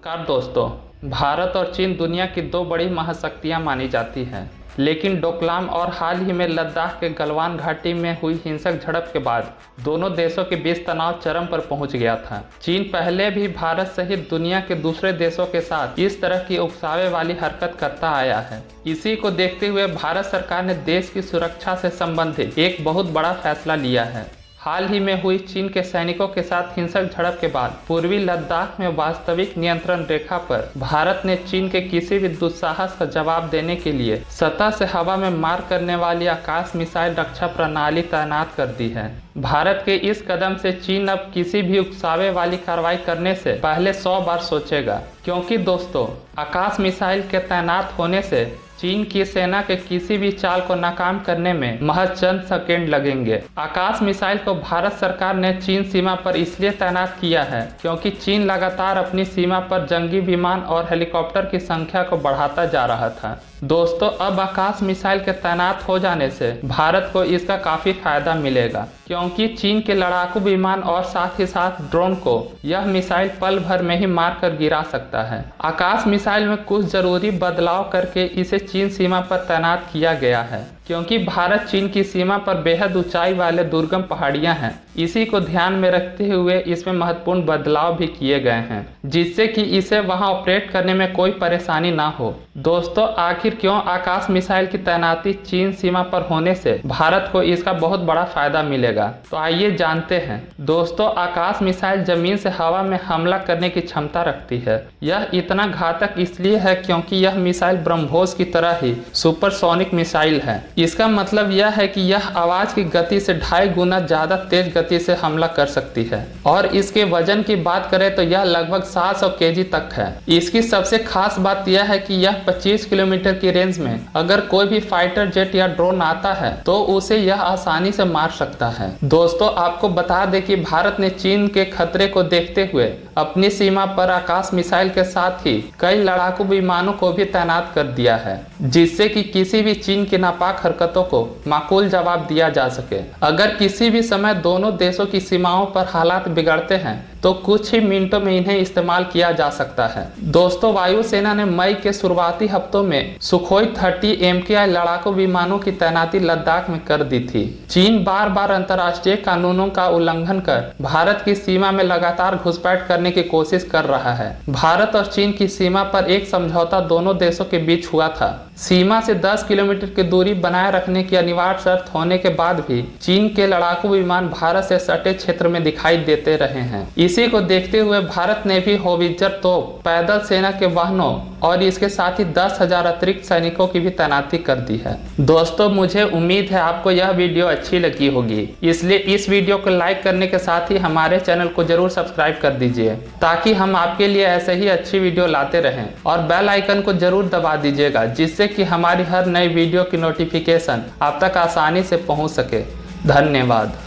नमस्कार दोस्तों। भारत और चीन दुनिया की दो बड़ी महाशक्तियां मानी जाती हैं, लेकिन डोकलाम और हाल ही में लद्दाख के गलवान घाटी में हुई हिंसक झड़प के बाद दोनों देशों के बीच तनाव चरम पर पहुंच गया था। चीन पहले भी भारत सहित दुनिया के दूसरे देशों के साथ इस तरह की उकसावे वाली हरकत करता आया है। इसी को देखते हुए भारत सरकार ने देश की सुरक्षा से संबंधित एक बहुत बड़ा फैसला लिया है। हाल ही में हुई चीन के सैनिकों के साथ हिंसक झड़प के बाद पूर्वी लद्दाख में वास्तविक नियंत्रण रेखा पर भारत ने चीन के किसी भी दुस्साहस का जवाब देने के लिए सतह से हवा में मार करने वाली आकाश मिसाइल रक्षा प्रणाली तैनात कर दी है। भारत के इस कदम से चीन अब किसी भी उकसावे वाली कार्रवाई करने से पहले 100 बार सोचेगा, क्योंकि दोस्तों आकाश मिसाइल के तैनात होने से चीन की सेना के किसी भी चाल को नाकाम करने में महज चंद सेकेंड लगेंगे। आकाश मिसाइल को भारत सरकार ने चीन सीमा पर इसलिए तैनात किया है क्योंकि चीन लगातार अपनी सीमा पर जंगी विमान और हेलीकॉप्टर की संख्या को बढ़ाता जा रहा था। दोस्तों, अब आकाश मिसाइल के तैनात हो जाने से भारत को इसका काफी फायदा मिलेगा, क्योंकि चीन के लड़ाकू विमान और साथ ही साथ ड्रोन को यह मिसाइल पल भर में ही मारकर गिरा सकता है। आकाश मिसाइल में कुछ जरूरी बदलाव करके इसे चीन सीमा पर तैनात किया गया है, क्योंकि भारत चीन की सीमा पर बेहद ऊंचाई वाले दुर्गम पहाड़ियां हैं। इसी को ध्यान में रखते हुए इसमें महत्वपूर्ण बदलाव भी किए गए हैं, जिससे कि इसे वहां ऑपरेट करने में कोई परेशानी ना हो। दोस्तों, आखिर क्यों आकाश मिसाइल की तैनाती चीन सीमा पर होने से भारत को इसका बहुत बड़ा फायदा मिलेगा, तो आइए जानते हैं। दोस्तों, आकाश मिसाइल जमीन से हवा में हमला करने की क्षमता रखती है। यह इतना घातक इसलिए है क्योंकि यह मिसाइल ब्रह्मोस की तरह ही सुपरसोनिक मिसाइल है। इसका मतलब यह है कि यह आवाज की गति से 2.5 गुना ज्यादा तेज गति से हमला कर सकती है, और इसके वजन की बात करें तो यह लगभग 700 केजी तक है। इसकी सबसे खास बात यह है कि यह 25 किलोमीटर की रेंज में अगर कोई भी फाइटर जेट या ड्रोन आता है तो उसे यह आसानी से मार सकता है। दोस्तों, आपको बता दें कि भारत ने चीन के खतरे को देखते हुए अपनी सीमा पर आकाश मिसाइल के साथ ही कई लड़ाकू विमानों को भी तैनात कर दिया है, जिससे कि किसी भी चीन की नापाक हरकतों को माकूल जवाब दिया जा सके। अगर किसी भी समय दोनों देशों की सीमाओं पर हालात बिगड़ते हैं तो कुछ ही मिनटों में इन्हें इस्तेमाल किया जा सकता है। दोस्तों, वायुसेना ने मई के शुरुआती हफ्तों में सुखोई 30 MKI लड़ाकू विमानों की तैनाती लद्दाख में कर दी थी। चीन बार बार अंतर्राष्ट्रीय कानूनों का उल्लंघन कर भारत की सीमा में लगातार घुसपैठ करने की कोशिश कर रहा है। भारत और चीन की सीमा पर एक समझौता दोनों देशों के बीच हुआ था। सीमा से 10 किलोमीटर की दूरी बनाए रखने की अनिवार्य शर्त होने के बाद भी चीन के लड़ाकू विमान भारत से सटे क्षेत्र में दिखाई देते रहे हैं। इसी को देखते हुए भारत ने भी होवित्जर तोप, पैदल सेना के वाहनों और इसके साथ ही 10,000 अतिरिक्त सैनिकों की भी तैनाती कर दी है। दोस्तों, मुझे उम्मीद है आपको यह वीडियो अच्छी लगी होगी, इसलिए इस वीडियो को लाइक करने के साथ ही हमारे चैनल को जरूर सब्सक्राइब कर दीजिए, ताकि हम आपके लिए ऐसे ही अच्छी वीडियो लाते रहें। और बेल आइकन को जरूर दबा दीजिएगा, जिससे कि हमारी हर नई वीडियो की नोटिफिकेशन आप तक आसानी से पहुंच सके। धन्यवाद।